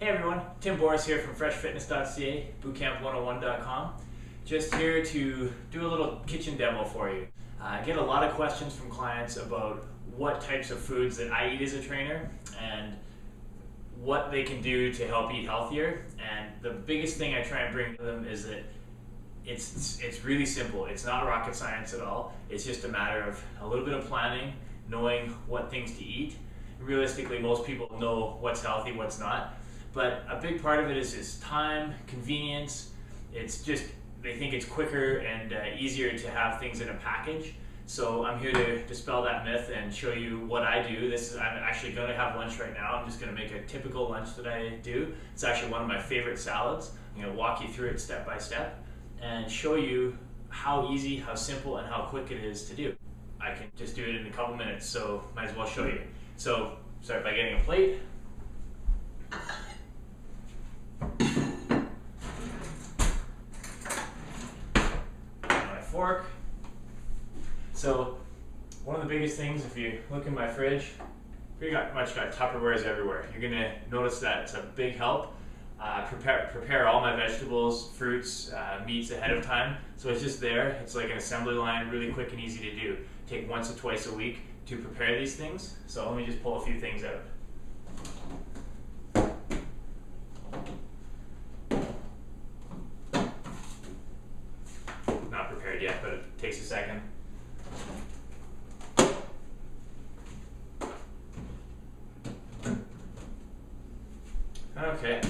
Hey everyone, Tim Boris here from freshfitness.ca, bootcamp101.com. Just here to do a little kitchen demo for you. I get a lot of questions from clients about what types of foods that I eat as a trainer and what they can do to help eat healthier. And the biggest thing I try and bring to them is that it's really simple. It's not rocket science at all. It's just a matter of a little bit of planning, knowing what things to eat. Realistically, most people know what's healthy, what's not. But a big part of it is time, convenience. It's just, they think it's quicker and easier to have things in a package. So I'm here to dispel that myth and show you what I do. I'm actually going to have lunch right now. I'm just going to make a typical lunch that I do. It's actually one of my favorite salads. I'm going to walk you through it step by step and show you how easy, how simple, and how quick it is to do. I can just do it in a couple minutes, so might as well show you. So start by getting a plate. My fork. So one of the biggest things, if you look in my fridge, pretty much got Tupperwares everywhere. You're gonna notice that it's a big help. Prepare all my vegetables, fruits, meats ahead of time. So it's just there. It's like an assembly line, really quick and easy to do. Take once or twice a week to prepare these things. So let me just pull a few things out. Not prepared yet, but it takes a second. Okay.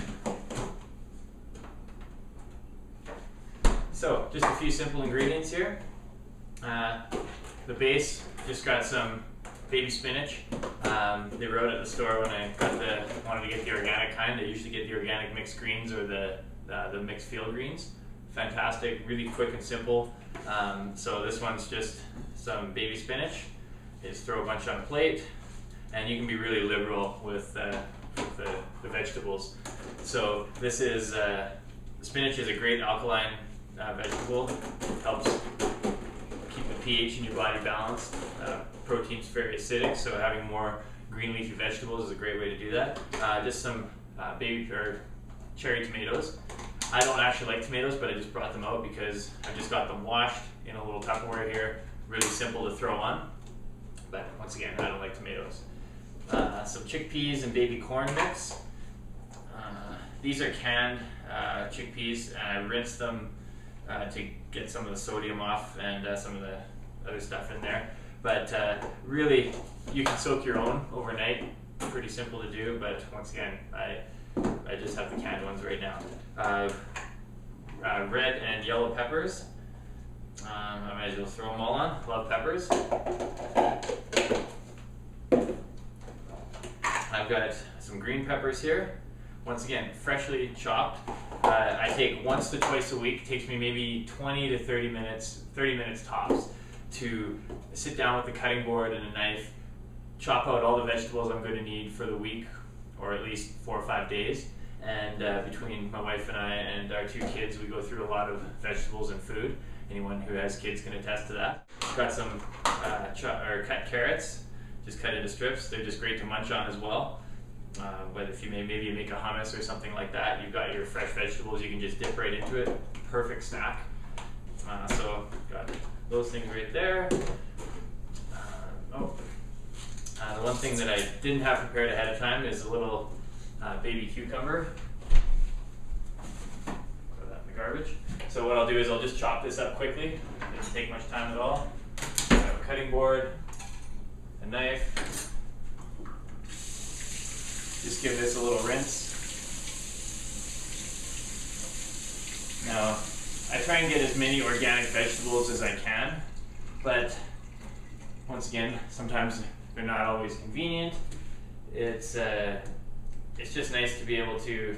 So, just a few simple ingredients here. The base, just got some baby spinach. They were out at the store when I wanted to get the organic kind. I usually get the organic mixed greens or the mixed field greens. Fantastic, really quick and simple. So this one's just some baby spinach. Just throw a bunch on a plate, and you can be really liberal with the vegetables. So this is spinach is a great alkaline vegetable. Helps keep the pH in your body balanced. Protein's very acidic, so having more green leafy vegetables is a great way to do that. Just some baby or cherry tomatoes. I don't actually like tomatoes, but I just brought them out because I just got them washed in a little Tupperware here. Really simple to throw on, but once again, I don't like tomatoes. Some chickpeas and baby corn mix. These are canned chickpeas, and I rinsed them to get some of the sodium off and some of the other stuff in there. But really, you can soak your own overnight. Pretty simple to do, but once again, I just have the canned ones right now. Red and yellow peppers. I might as well throw them all on. Love peppers. I've got some green peppers here. Once again, freshly chopped. I take once to twice a week. It takes me maybe 20 to 30 minutes tops to sit down with the cutting board and a knife, chop out all the vegetables I'm going to need for the week, or at least 4 or 5 days. And between my wife and I and our 2 kids, we go through a lot of vegetables and food. Anyone who has kids can attest to that. Got some cut carrots, just cut into strips. They're just great to munch on as well. But if you maybe you make a hummus or something like that, you've got your fresh vegetables, you can just dip right into it. Perfect snack. So got those things right there. The one thing that I didn't have prepared ahead of time is a little baby cucumber. Throw that in the garbage. So what I'll do is I'll just chop this up quickly. It doesn't take much time at all. I have a cutting board, a knife. Just give this a little rinse. Now, I try and get as many organic vegetables as I can, but once again, sometimes they're not always convenient. It's just nice to be able to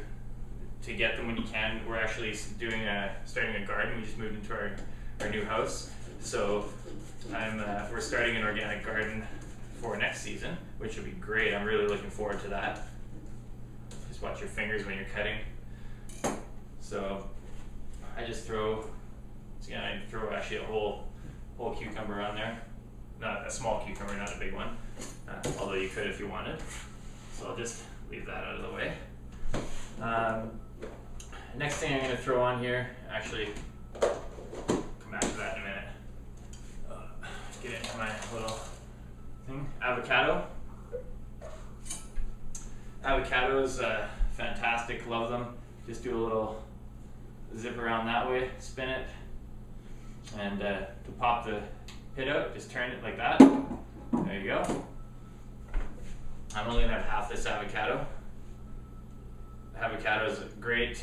get them when you can. We're actually starting a garden. We just moved into our new house, so we're starting an organic garden for next season, which will be great. I'm really looking forward to that. Just watch your fingers when you're cutting. So I just throw actually a whole cucumber on there. Not a small cucumber, not a big one, although you could if you wanted. So I'll just leave that out of the way. Next thing I'm going to throw on here, actually, come back to that in a minute. Get into my little thing. Avocado. Avocados, fantastic, love them. Just do a little zip around that way, spin it, and to pop the pit out, just turn it like that. There you go. I'm only going to have half this avocado. Avocado is great.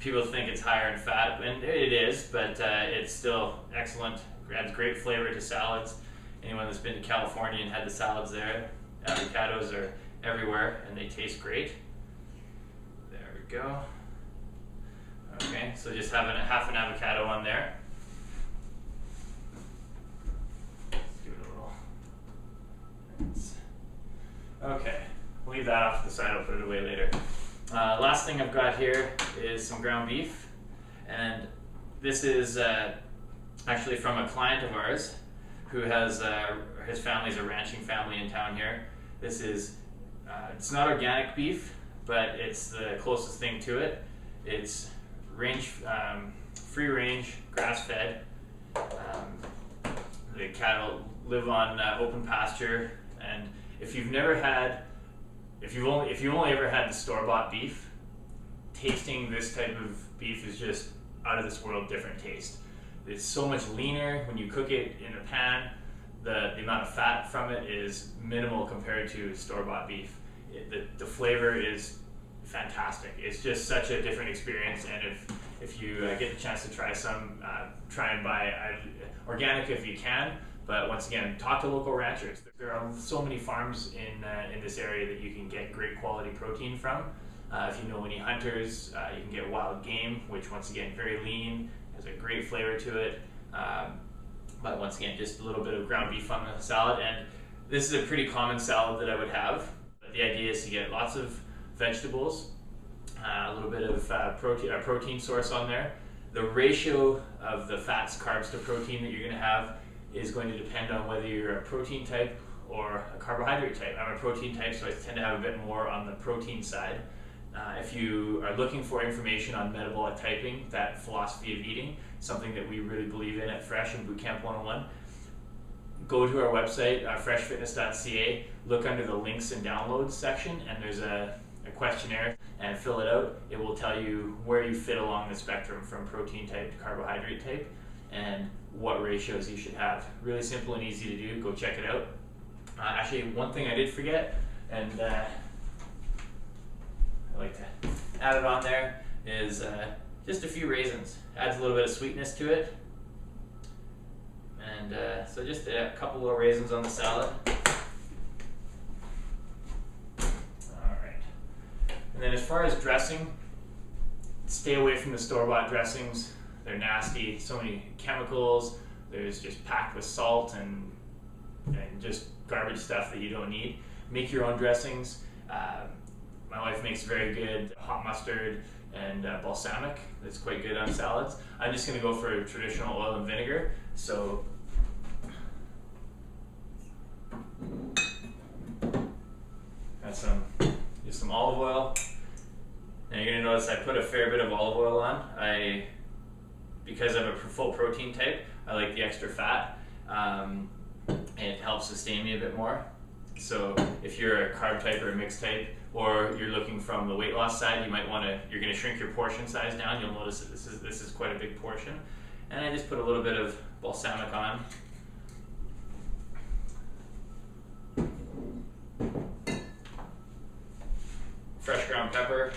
People think it's higher in fat, and it is, but it's still excellent. Adds great flavor to salads. Anyone that's been to California and had the salads there, avocados are everywhere and they taste great. There we go. Okay, so just having half an avocado on there. Let's give it a little. Okay, leave that off to the side. I'll put it away later. Last thing I've got here is some ground beef, and this is actually from a client of ours who has his family's a ranching family in town here. This is it's not organic beef, but it's the closest thing to it. It's free range, grass fed. The cattle live on open pasture, and if you've only ever had the store-bought beef, tasting this type of beef is just out of this world different taste. It's so much leaner when you cook it in a pan. The amount of fat from it is minimal compared to store-bought beef. The flavor is fantastic. It's just such a different experience, and if you get the chance to try some, try and buy organic if you can. But once again, talk to local ranchers. There are so many farms in this area that you can get great quality protein from. If you know any hunters, you can get wild game, which once again, very lean, has a great flavor to it. But once again, just a little bit of ground beef on the salad. And this is a pretty common salad that I would have. But the idea is to get lots of vegetables, a little bit of a protein source on there. The ratio of the fats, carbs to protein that you're going to have is going to depend on whether you're a protein type or a carbohydrate type. I'm a protein type, so I tend to have a bit more on the protein side. If you are looking for information on metabolic typing, that philosophy of eating, something that we really believe in at Fresh and Bootcamp 101, go to our website, freshfitness.ca, look under the links and downloads section, and there's a questionnaire, and fill it out. It will tell you where you fit along the spectrum from protein type to carbohydrate type, and what ratios you should have. Really simple and easy to do. Go check it out. Actually, one thing I did forget, and I like to add it on there, is just a few raisins. Adds a little bit of sweetness to it. And so just a couple little raisins on the salad. Alright. And then as far as dressing, stay away from the store-bought dressings. They're nasty, so many chemicals. There's just packed with salt and just garbage stuff that you don't need. Make your own dressings. My wife makes very good hot mustard and balsamic. That's quite good on salads. I'm just going to go for traditional oil and vinegar. So got just some olive oil. Now you're going to notice I put a fair bit of olive oil on. Because I'm a full protein type, I like the extra fat. And it helps sustain me a bit more. So if you're a carb type or a mixed type, or you're looking from the weight loss side, you're going to shrink your portion size down. You'll notice that this is quite a big portion. And I just put a little bit of balsamic on. Fresh ground pepper,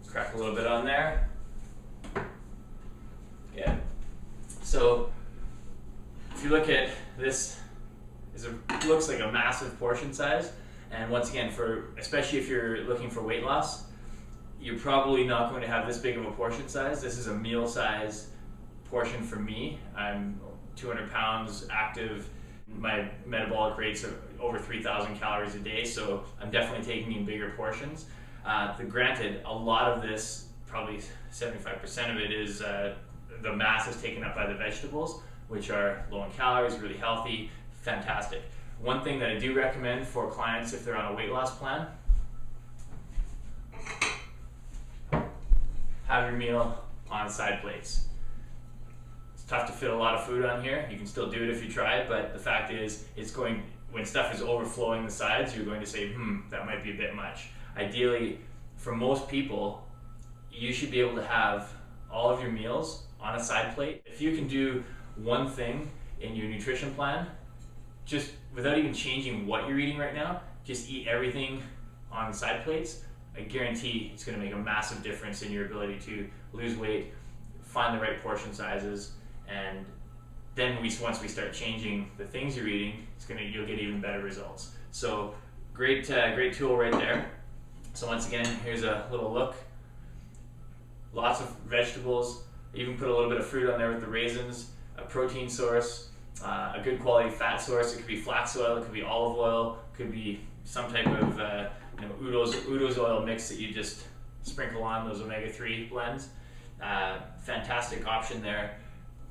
crack a little bit on there. Yeah. So if you look at this, looks like a massive portion size, and once again, especially if you're looking for weight loss, you're probably not going to have this big of a portion size. This is a meal size portion for me. I'm 200 pounds active. My metabolic rates are over 3,000 calories a day, so I'm definitely taking in bigger portions. Granted, a lot of this, probably 75% of it, is the mass is taken up by the vegetables, which are low in calories, really healthy, fantastic. One thing that I do recommend for clients if they're on a weight loss plan have your meal on side plates. It's tough to fit a lot of food on here. You can still do it if you try it, but the fact is, when stuff is overflowing the sides, you're going to say, that might be a bit much. Ideally, for most people, you should be able to have all of your meals on a side plate. If you can do one thing in your nutrition plan, just without even changing what you're eating right now, just eat everything on side plates, I guarantee it's going to make a massive difference in your ability to lose weight, find the right portion sizes, and then once we start changing the things you're eating, you'll get even better results. So great tool right there. So once again, here's a little look. Lots of vegetables. Even put a little bit of fruit on there with the raisins. A protein source, a good quality fat source. It could be flax oil, it could be olive oil, it could be some type of Udo's oil mix that you just sprinkle on those omega-3 blends. Fantastic option there.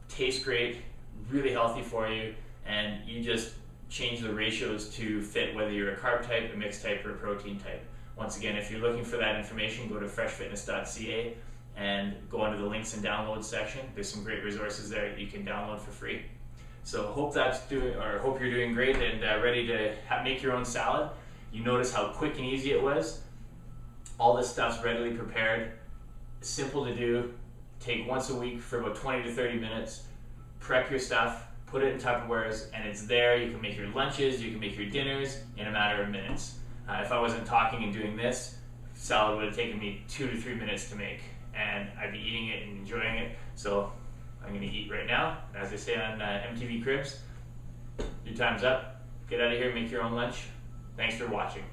Tastes great, really healthy for you, and you just change the ratios to fit whether you're a carb type, a mixed type, or a protein type. Once again, if you're looking for that information, go to freshfitness.ca and go under the links and downloads section. There's some great resources there that you can download for free. So hope you're doing great and ready to make your own salad. You notice how quick and easy it was. All this stuff's readily prepared. It's simple to do. Take once a week for about 20 to 30 minutes. Prep your stuff, put it in Tupperwares, and it's there. You can make your lunches, you can make your dinners in a matter of minutes. If I wasn't talking and doing this, salad would have taken me 2 to 3 minutes to make, and I'd be eating it and enjoying it. So I'm going to eat right now. As they say on MTV Cribs, your time's up. Get out of here, make your own lunch. Thanks for watching.